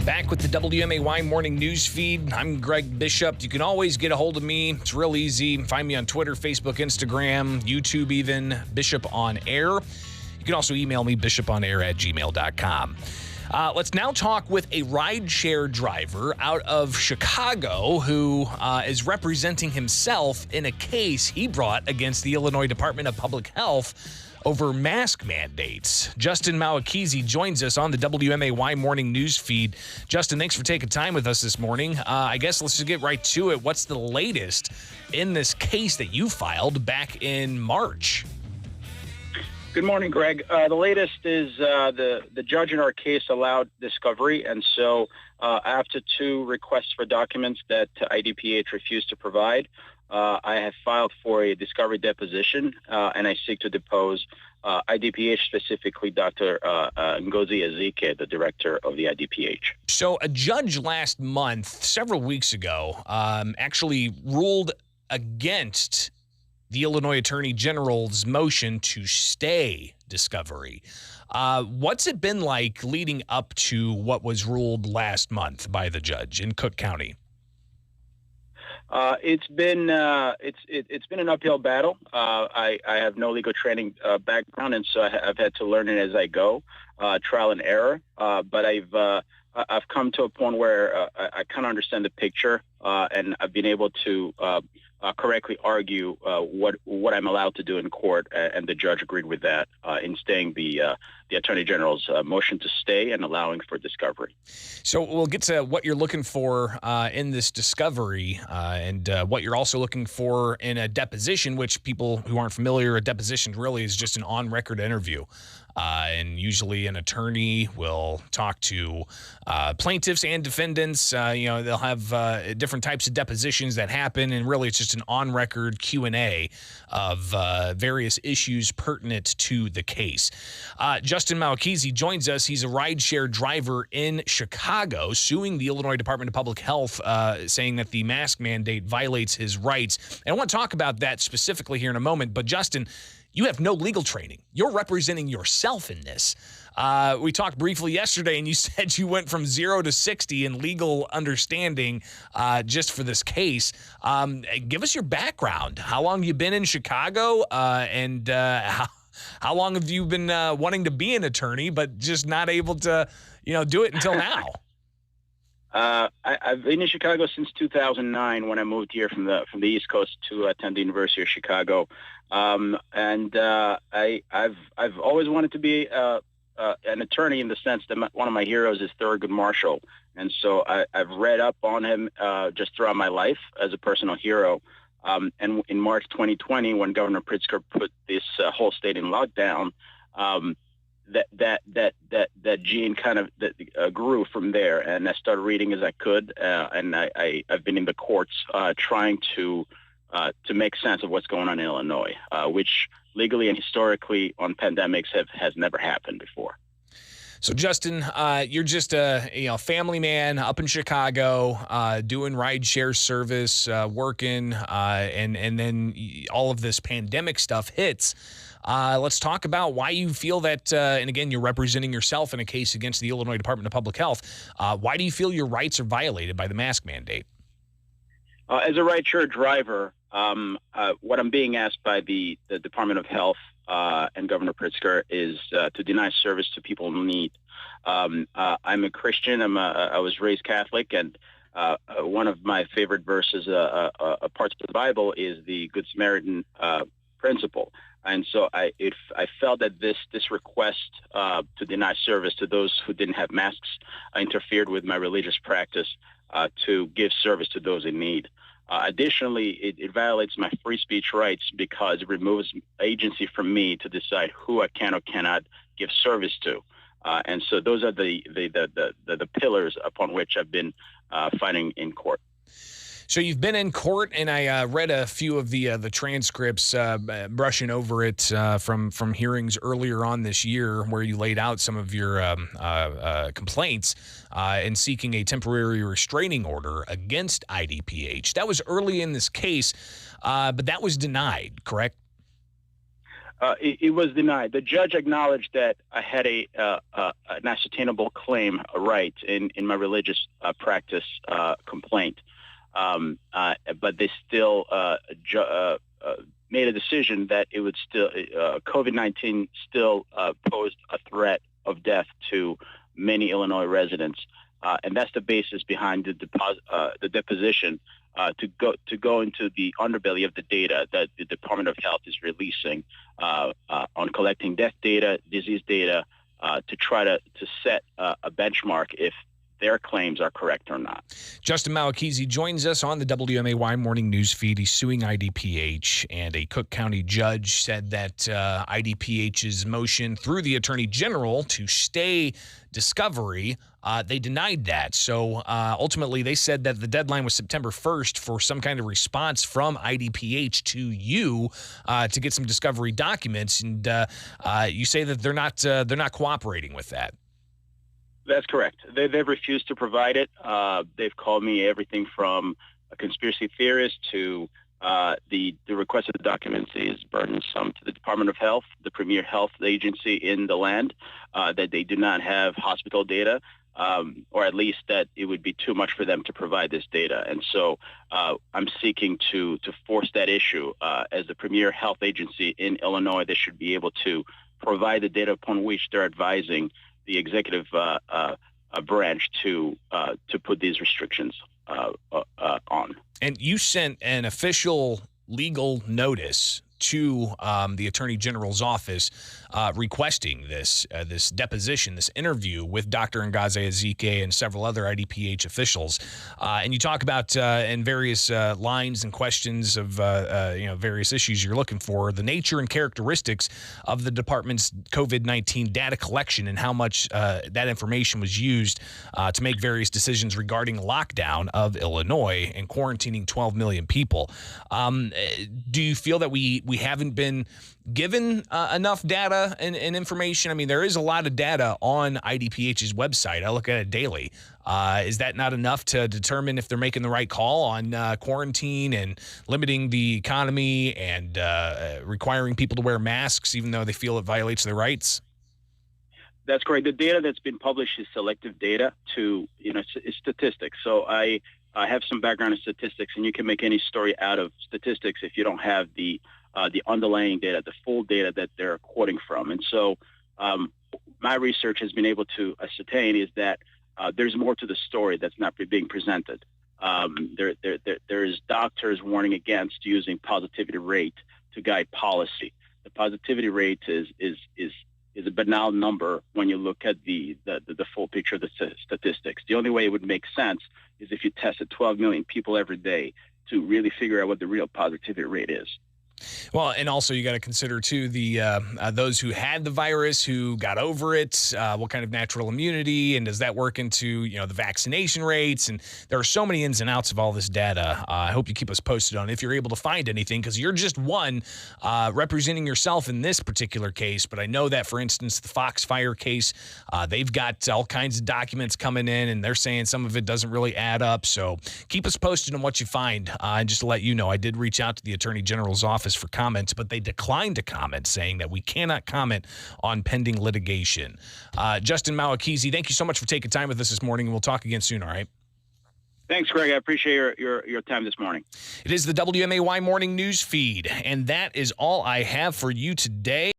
Back with the WMAY Morning Newsfeed. I'm Greg Bishop. You can always get a hold of me. It's real easy. Find me on Twitter, Facebook, Instagram, YouTube even, Bishop on Air. You can also email me, bishoponair@gmail.com. Let's now talk with a rideshare driver out of Chicago who is representing himself in a case he brought against the Illinois Department of Public Health over mask mandates. Justin Mahwikizi joins us on the WMAY Morning Newsfeed. Justin, thanks for taking time with us this morning. I guess let's just get right to it. What's the latest in this case that you filed back in March? Good morning, Greg. The latest is the judge in our case allowed discovery, and so after two requests for documents that IDPH refused to provide, I have filed for a discovery deposition, and I seek to depose IDPH, specifically Dr. Ngozi Ezike, the director of the IDPH. So a judge last month, several weeks ago, actually ruled against the Illinois Attorney General's motion to stay discovery. What's it been like leading up to what was ruled last month by the judge in Cook County? It's been an uphill battle. I have no legal training background, and so I've had to learn it as I go, trial and error. But I've come to a point where I kind of understand the picture, and I've been able to correctly argue what I'm allowed to do in court, and the judge agreed with that in staying the Attorney General's motion to stay and allowing for discovery. So we'll get to what you're looking for in this discovery and what you're also looking for in a deposition, which people who aren't familiar, a deposition really is just an on-record interview. And usually an attorney will talk to plaintiffs and defendants. They'll have different types of depositions that happen, and really it's just an on-record Q&A of various issues pertinent to the case. Justin Mahwikizi joins us. He's a rideshare driver in Chicago suing the Illinois Department of Public Health, saying that the mask mandate violates his rights. And I want to talk about that specifically here in a moment. But Justin, you have no legal training. You're representing yourself in this. We talked briefly yesterday, and you said you went from 0 to 60 in legal understanding just for this case. Give us your background. How long have you been in Chicago, and how long have you been wanting to be an attorney but just not able to, do it until now? I've been in Chicago since 2009 when I moved here from the East Coast to attend the University of Chicago. And I've always wanted to be an attorney in the sense that one of my heroes is Thurgood Marshall, and so I've read up on him just throughout my life as a personal hero. And in March 2020, when Governor Pritzker put this whole state in lockdown, that gene kind of grew from there, and I started reading as I could, and I've been in the courts trying to make sense of what's going on in Illinois, which legally and historically on pandemics has never happened before. So, Justin, you're just a family man up in Chicago, doing rideshare service, working, and then all of this pandemic stuff hits. Let's talk about why you feel that, and again, you're representing yourself in a case against the Illinois Department of Public Health. Why do you feel your rights are violated by the mask mandate? As a rideshare driver, what I'm being asked by the Department of Health and Governor Pritzker is to deny service to people in need. I'm a Christian. I was raised Catholic, and one of my favorite verses, parts of the Bible, is the Good Samaritan principle. And so I felt that this request to deny service to those who didn't have masks interfered with my religious practice to give service to those in need. Additionally, it violates my free speech rights because it removes agency from me to decide who I can or cannot give service to. And so those are the pillars upon which I've been fighting in court. So you've been in court, and I read a few of the transcripts, brushing over it from hearings earlier on this year, where you laid out some of your complaints and seeking a temporary restraining order against IDPH. That was early in this case, but that was denied, correct? It was denied. The judge acknowledged that I had an ascertainable claim, a right in my religious practice complaint, but they still made a decision that it would still COVID-19 still posed a threat of death to many Illinois residents, and that's the basis behind the deposition. To go into the underbelly of the data that the Department of Health is releasing on collecting death data, disease data, to try to set a benchmark if their claims are correct or not. Justin Mahwikizi joins us on the WMAY Morning Newsfeed. He's suing IDPH, and a Cook County judge said that IDPH's motion through the Attorney General to stay discovery, they denied that. So ultimately, they said that the deadline was September 1st for some kind of response from IDPH to you to get some discovery documents, and you say that they're not cooperating with that. That's correct. They've refused to provide it. They've called me everything from a conspiracy theorist to the requested documents is burdensome to the Department of Health, the premier health agency in the land, that they do not have hospital data, or at least that it would be too much for them to provide this data. And so I'm seeking to force that issue. As the premier health agency in Illinois, they should be able to provide the data upon which they're advising the executive branch to put these restrictions on. And you sent an official legal notice to the Attorney General's office requesting this deposition, this interview with Dr. Ngozi Ezike and several other IDPH officials. And you talk about in various lines and questions of various issues you're looking for, the nature and characteristics of the department's COVID-19 data collection and how much that information was used to make various decisions regarding lockdown of Illinois and quarantining 12 million people. Do you feel that we haven't been given enough data and information? I mean, there is a lot of data on IDPH's website. I look at it daily. Is that not enough to determine if they're making the right call on quarantine and limiting the economy and requiring people to wear masks even though they feel it violates their rights? That's correct. The data that's been published is selective data to, it's statistics. So I have some background in statistics, and you can make any story out of statistics if you don't have the underlying data, the full data that they're quoting from. And so my research has been able to ascertain is that there's more to the story that's not being presented. There is doctors warning against using positivity rate to guide policy. The positivity rate is a banal number when you look at the full picture of the statistics. The only way it would make sense is if you tested 12 million people every day to really figure out what the real positivity rate is. Well, and also you got to consider too the those who had the virus, who got over it, what kind of natural immunity, and does that work into the vaccination rates? And there are so many ins and outs of all this data. I hope you keep us posted on if you're able to find anything, because you're just one representing yourself in this particular case. But I know that, for instance, the Foxfire case, they've got all kinds of documents coming in, and they're saying some of it doesn't really add up. So keep us posted on what you find. And just to let you know, I did reach out to the Attorney General's office for comments, but they declined to comment, saying that we cannot comment on pending litigation. Justin Mahwikizi, thank you so much for taking time with us this morning, and we'll talk again soon, all right? Thanks, Greg. I appreciate your time this morning. It is the WMAY Morning News Feed, and that is all I have for you today.